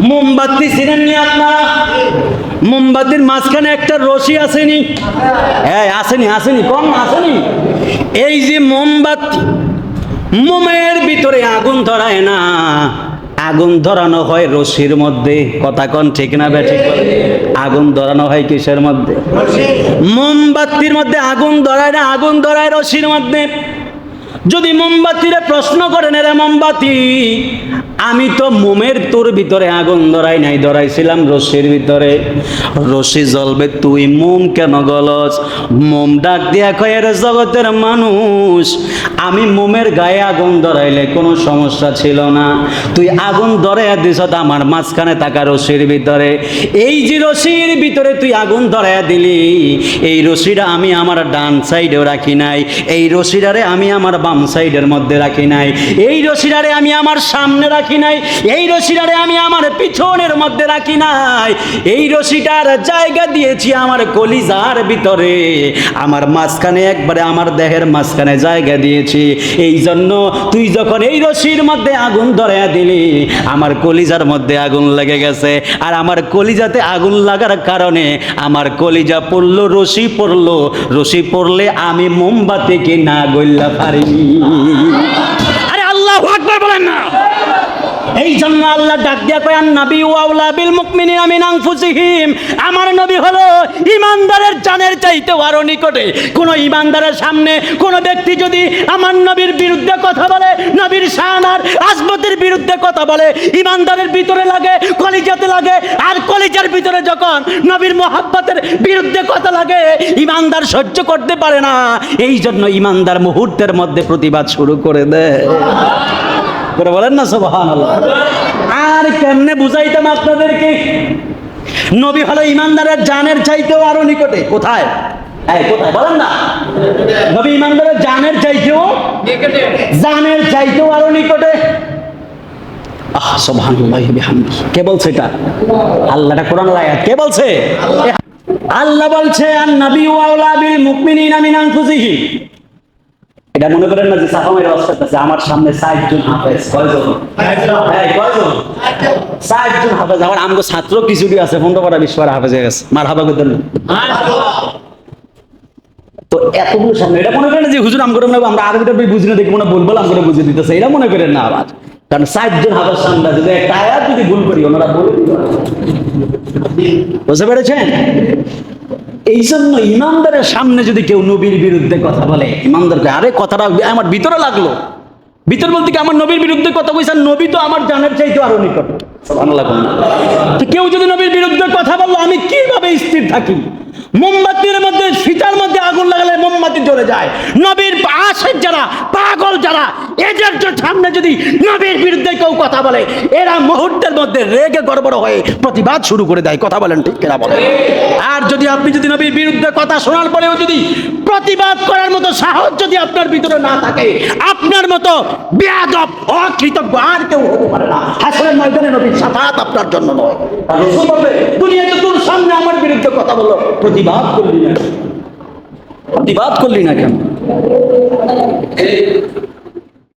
মোমবাতি চিনেন নি আপনারা? মোমবাতির মাঝখানে একটা রশি আসেনি? হ্যাঁ আসেনি, আসেনি, কম আসেনি। এই যে মোমবাতি, মোমের ভিতরে আগুন ধরায় না, আগুন ধরানো হয় রশির মধ্যে। কথা কোন ঠিক না বেঠিক? আগুন ধরানো হয় কিসের মধ্যে? মোমবাতির মধ্যে আগুন ধরায় না, আগুন ধরায় রশির মধ্যে। যদি মোমবাতিরে প্রশ্ন করেন, রে মোমবাতি, আমি তো মোমের তোর ভিতরে আগুন ধরাই নাই, ধরাইছিলাম রশির ভিতরে। রশি জ্বলবে, তুই মোম কেন গলস? মোম ডাক দিয়া কয়, রে জগতের মানুষ, আমি মোমের গায়ে আগুন ধরাইলে কোনো সমস্যা ছিল না, তুই আগুন ধরাইয়া দিছ আমার মাঝখানে থাকা রশির ভিতরে। এই যে রশির ভিতরে তুই আগুন ধরাইয়া দিলি, এই রশিটা আমি আমার ডান সাইডেও রাখি নাই, এই রশিটারে আমি আমার বাম সাইডের মধ্যে রাখি নাই, এই রশিটারে আমি আমার সামনে রাখি নাই, এই রশিটারে আমি আমার পিছনের মধ্যে রাখি নাই, এই রশিটার জায়গা দিয়েছি আমার কলিজার ভিতরে, আমার মাঝখানে, একবারে আমার দেহের মাঝখানে জায়গা দিয়েছি। এই জন্য তুই যখন এই রশির মধ্যে আগুন ধরাইয়া দিলি, আমার কলিজার মধ্যে আগুন লেগে গেছে, আর আমার কলিজাতে আগুন লাগার কারণে আমার কলিজা পড়লো, রশি পড়লো, রশি পড়লে আমি মোমবাতিকে না গইলা পারি। আরে আল্লাহু আকবার বলেন না। এই জন্য আল্লাহ ডাক দিয়া কয়, নবী আউলা বিল মুমিনিনা মিন আনফুসিহিম, আমার নবী হলো ঈমানদারের জানের চাইতে আরো নিকটে। কোন ঈমানদারের সামনে কোন ব্যক্তি যদি আমার নবীর বিরুদ্ধে কথা বলে, নবীর শান আর আজমতের বিরুদ্ধে কথা বলে, ঈমানদারের ভিতরে লাগে, কলিজাতে লাগে, আর কলিজার ভিতরে যখন নবীর মহব্বতের বিরুদ্ধে কথা লাগে, ঈমানদার সহ্য করতে পারে না। এই জন্য ঈমানদার মুহূর্তের মধ্যে প্রতিবাদ শুরু করে দেয়। করে বলেন না সুবহানাল্লাহ। আর কেমনে বুঝাইতাম আপনাদেরকে? নবী হলো ঈমানদারের জানের চাইতেও আরো নিকটে। কোথায়? এই কোথায় বলেন না? নবী ঈমানদারের জানের চাইতেও নিকটে, জানের চাইতেও আরো নিকটে। সুবহানাল্লাহি বিহামদিহি। কে বলছে এটা? আল্লাহটা কোরআনের আয়াত। কে বলছে? আল্লাহ বলছে, আন নবী আউলা বিল মুমিনিনা মিন আনফুসিহিম। এটা মনে করেন না যে সাফা মেরে ওয়াজ করতেছে, আমার সামনে 60 জন হাফেজ। কয়জন? কয়জন? 60 জন হাফেজ। আমার আমগো ছাত্র কিছুটি আছে 15-20 বার হাফেজ হয়ে গেছে। মারহাবা কইতেন না? তো এতগুলো সামনে এটা মনে করেন যে হুজুর আমগো আমরা আরবিটা বুঝি না দেখে মনে বলবো আমগো বুঝিয়ে দিতেছে, এটা মনে করেন না আবার। কারণ 60 জন হাফেজ সামনে যদি একটা আয়াত যদি ভুল করি ওনারা বলে দিবে। বুঝতে পেরেছেন? এই জন্য ইমানদারের সামনে যদি কেউ নবীর বিরুদ্ধে কথা বলে, ইমানদারকে, আরে কথাটা আমার ভিতরে লাগলো। ভিতর বলতে কি আমার নবীর বিরুদ্ধে কথা কইছেন, নবী তো আমার জানের চাইতে আরো নিকট। সুবহানাল্লাহ। তো কেউ যদি নবীর বিরুদ্ধে কথা বললো, আমি কিভাবে স্থির থাকি? মোমবাতির মধ্যে, ফিতার মধ্যে আগুন লাগালে মোমবাতি জ্বলে যায়। নবীর আশিক যারা, পাগল যারা, এদের সামনে যদি নবীর বিরুদ্ধে কেউ কথা বলে, এরা মুহূর্তের মধ্যে রেগে গড়বড় হয়ে প্রতিবাদ শুরু করে দেয়। কথা বলেন ঠিক কিনা বলেন? আর যদি আপনি যদি নবীর বিরুদ্ধে কথা শোনার পরেও যদি প্রতিবাদ করার মতো সাহস যদি আপনার ভিতরে না থাকে, আপনার মতো বেয়াদব, অকৃতজ্ঞ আর কেউ হতে পারে না। হাসরের ময়দানে নবীর শাফাআত আপনার জন্য নয়। রাসূল বলবে, দুনিয়াতে তোর সামনে আমার বিরুদ্ধে কথা বললো, প্রতিবাদ করলি না, প্রতিবাদ করলি না কেন?